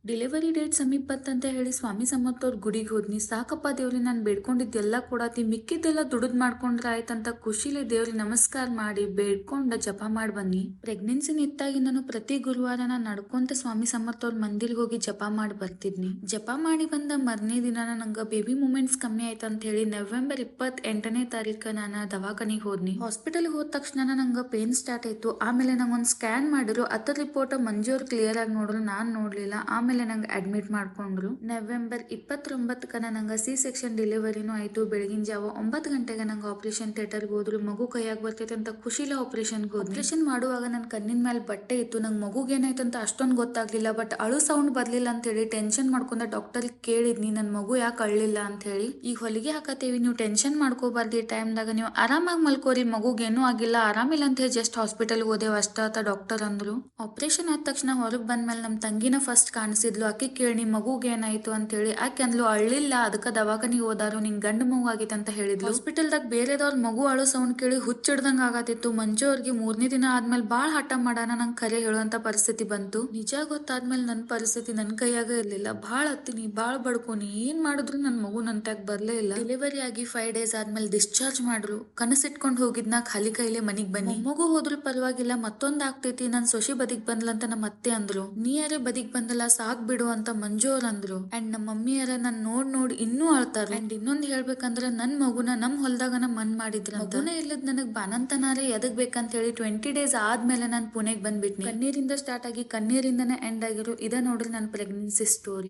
Delivery date ಸಮೀಪ ಬಂತಂತ ಹೇಳಿ ಸ್ವಾಮಿ ಸಮರ್ಥ ಅವ್ರ ಗುಡಿಗೆ ಹೋದ್ನಿ. ಸಾಕಪ್ಪ ದೇವ್ರಿ ನಾನು ಬೇಡ್ಕೊಂಡಿದ್ದೆಲ್ಲ ಕೊಡತಿ, ಮಿಕ್ಕಿದ್ದೆಲ್ಲ ದುಡಿದ್ ಮಾಡ್ಕೊಂಡ್ರ ಆಯ್ತಂತ ಖುಷಿಲಿ ದೇವ್ರಿ ನಮಸ್ಕಾರ ಮಾಡಿ ಬೇಡ್ಕೊಂಡ ಜಪ ಮಾಡಿ ಬನ್ನಿ. ಪ್ರೆಗ್ನೆನ್ಸಿ ನಿತ್ತಾಗಿ ನಾನು ಪ್ರತಿ ಗುರುವಾರ ನಾನು ನಡ್ಕೊಂತ ಸ್ವಾಮಿ ಸಮರ್ಥ ಅವ್ರ ಮಂದಿರ್ಗೆ ಹೋಗಿ ಜಪ ಮಾಡಿ ಬರ್ತಿದ್ನಿ. ಜಪ ಮಾಡಿ ಬಂದ ಮರನೇ ದಿನ ನಂಗ ಬೇಬಿ ಮೂಮೆಂಟ್ಸ್ ಕಮ್ಮಿ ಆಯ್ತಂತ ಹೇಳಿ ನವೆಂಬರ್ 28ನೇ ತಾರೀಕು ನಾನು ದವಾಖಾನಿಗೆ ಹೋದ್ನಿ. ಹಾಸ್ಪಿಟಲ್ ಹೋದ ತಕ್ಷಣ ನಂಗ ಪೇನ್ ಸ್ಟಾರ್ಟ್ ಆಯ್ತು. ಆಮೇಲೆ ನಂಗೊಂದು ಸ್ಕ್ಯಾನ್ ಮಾಡಿದ್ರು. ಅದ್ರ ರಿಪೋರ್ಟ್ ಮಂಜು ಅವ್ರು ಕ್ಲಿಯರ್ ಆಗಿ ನೋಡ್ರು, ನಾನ್ ನೋಡ್ಲಿಲ್ಲ. ಆಮೇಲೆ ನಂಗೆ ಅಡ್ಮಿಟ್ ಮಾಡ್ಕೊಂಡ್ರು. ನವೆಂಬರ್ 29ಕ ನಂಗೆ ಸಿ ಸೆಕ್ಷನ್ ಡೆಲಿವರಿನೂ ಆಯ್ತು. ಬೆಳಗಿನ ಜಾವ 9 ಗಂಟೆಗೆ ನಂಗೆ ಆಪರೇಷನ್ ಥಿಯೇಟರ್ಗೆ ಹೋದ್ರು. ಮಗು ಕೈಯಾಗ ಬರ್ತೈತೆ ಅಂತ ಖುಷಿಲ ಆಪರೇಷನ್ಗೆ ಹೋದ್ರು. ಆಪರೇಷನ್ ಮಾಡುವಾಗ ನನ್ನ ಕಣ್ಣಿನ ಮೇಲೆ ಬಟ್ಟೆ ಇತ್ತು. ನಂಗೆ ಮಗುಗೆ ಏನಾಯ್ತು ಅಂತ ಅಷ್ಟೊಂದು ಗೊತ್ತಾಗ್ಲಿಲ್ಲ. ಬಟ್ ಅಳು ಸೌಂಡ್ ಬರ್ಲಿಲ್ಲ ಅಂತ ಹೇಳಿ ಟೆನ್ಷನ್ ಮಾಡ್ಕೊಂಡ ಡಾಕ್ಟರ್ ಕೇಳಿದ್ನಿ, ನನ್ನ ಮಗು ಯಾಕೆ ಅಳ್ಳಿಲ್ಲ ಅಂತ ಹೇಳಿ. ಈಗ ಹೊಲಿಗೆ ಹಾಕತೇವಿ, ನೀವು ಟೆನ್ಷನ್ ಮಾಡ್ಕೋಬಾರ್ದು. ಈ ಟೈಮ್ದಾಗ ನೀವು ಆರಾಮಾಗಿ ಮಲ್ಕೋರಿ, ಮಗುಗೇನು ಆಗಿಲ್ಲ, ಆರಾಮಿಲ್ಲ ಅಂತ ಹೇಳಿ ಜಸ್ಟ್ ಹಾಸ್ಪಿಟಲ್ಗೆ ಹೋದೇವ್ ಅಷ್ಟ ಅಂತ ಡಾಕ್ಟರ್ ಅಂದ್ರು. ಆಪರೇಷನ್ ಆದ ತಕ್ಷಣ ಹೊರಗೆ ಬಂದ್ಮೇಲೆ ನಮ್ಮ ತಂಗಿನ ಫಸ್ಟ್ ಕಾಣಿಸಿದ್ಲು. ಆಕಿ ಕೇಳಿ ಮಗುಗೆ ಏನಾಯ್ತು ಅಂತ ಹೇಳಿ. ಆಕೆ ಅಂದ್ಲು ಅಳ್ಳಿಲ್ಲ, ಅದಕ್ಕ ದವಾಖಾನಿಗೆ ಹೋದಾರು, ನಿಂಗ್ ಗಂಡು ಮಗು ಆಗಿತ್ತು ಅಂತ ಹೇಳಿದ್ಲು. ಹಾಸ್ಪಿಟಲ್ದಾಗ ಬೇರೆದವ್ರ ಮಗು ಅಳೋ ಸೌಂಡ್ ಕೇಳಿ ಹುಚ್ಚಿಡ್ದಂಗ ಆಗತ್ತಿತ್ತು. ಮಂಜು ಅವ್ರಿಗೆ 3ನೇ ದಿನ ಆದ್ಮೇಲೆ ಬಾಳ ಹಠ ಮಾಡಾನ ನಂಗೆ ಕರೆ ಹೇಳುವಂತ ಪರಿಸ್ಥಿತಿ ಬಂತು. ನಿಜ ಗೊತ್ತಾದ್ಮೇಲೆ ನನ್ನ ಪರಿಸ್ಥಿತಿ ನನ್ನ ಕೈಯಾಗ ಇರ್ಲಿಲ್ಲ. ಬಾಳ ಹತ್ತಿನಿ, ಬಾಳ ಬಡ್ಕೋನಿ, ಏನ್ ಮಾಡಿದ್ರು ನನ್ ಮಗು ನನ್ ಟ್ಯಾಗ್ ಬರ್ಲೇ ಇಲ್ಲ. ಡೆಲಿವರಿ ಆಗಿ 5 ಡೇಸ್ ಆದ್ಮೇಲೆ ಡಿಸ್ಚಾರ್ಜ್ ಮಾಡ್ರು. ಕನಸಿಟ್ಕೊಂಡ್ ಹೋಗಿದ್ನ ಖಾಲಿ ಕೈಲೇ ಮನಿಗ್ ಬನ್ನಿ, ಮಗು ಹೋದ್ರು ಪರವಾಗಿಲ್ಲ, ಮತ್ತೊಂದ್ ಆಗ್ತೈತಿ, ನನ್ ಸೊಸಿ ಬದಿಗ್ ಬಂದ್ಲಂತ ನಮ್ಮ ಅತ್ತೆ ಅಂದ್ರು. ನೀಯಾರೇ ಬದಿಗ್ ಬಂದಲ್ಲ, ಸಾಕ್ ಬಿಡು ಅಂತ ಮಂಜು ಅವ್ರ ಅಂದ್ರು. ಅಂಡ್ ನಮ್ಮ ಮಮ್ಮಿಯರ ನನ್ ನೋಡ್ ಇನ್ನೂ ಅಳ್ತಾರ. ಅಂಡ್ ಇನ್ನೊಂದ್ ಹೇಳ್ಬೇಕಂದ್ರ ನನ್ ಮಗುನ ನಮ್ ಹೊಲ್ದಾಗನ ಮನ್ ಮಾಡಿದ್ರ. ಮಗುನೇ ಇಲ್ಲದ್ ನನಗ್ ಬಾನಂತನಾರೇ ಎದಕ್ ಬೇಕಂತ ಹೇಳಿ 20 ಡೇಸ್ ಆದ್ಮೇಲೆ ನಾನ್ ಪುಣೆಗ್ ಬಂದ್ಬಿಟ್ನಿ. ಕಣ್ಣೀರಿಂದ ಸ್ಟಾರ್ಟ್ ಆಗಿ ಕಣ್ಣೀರಿಂದನೇ ಎಂಡ್ ಆಗಿರು. ಇದ ನೋಡ್ರಿ ನನ್ ಪ್ರೆಗ್ನೆನ್ಸಿ ಸ್ಟೋರಿ.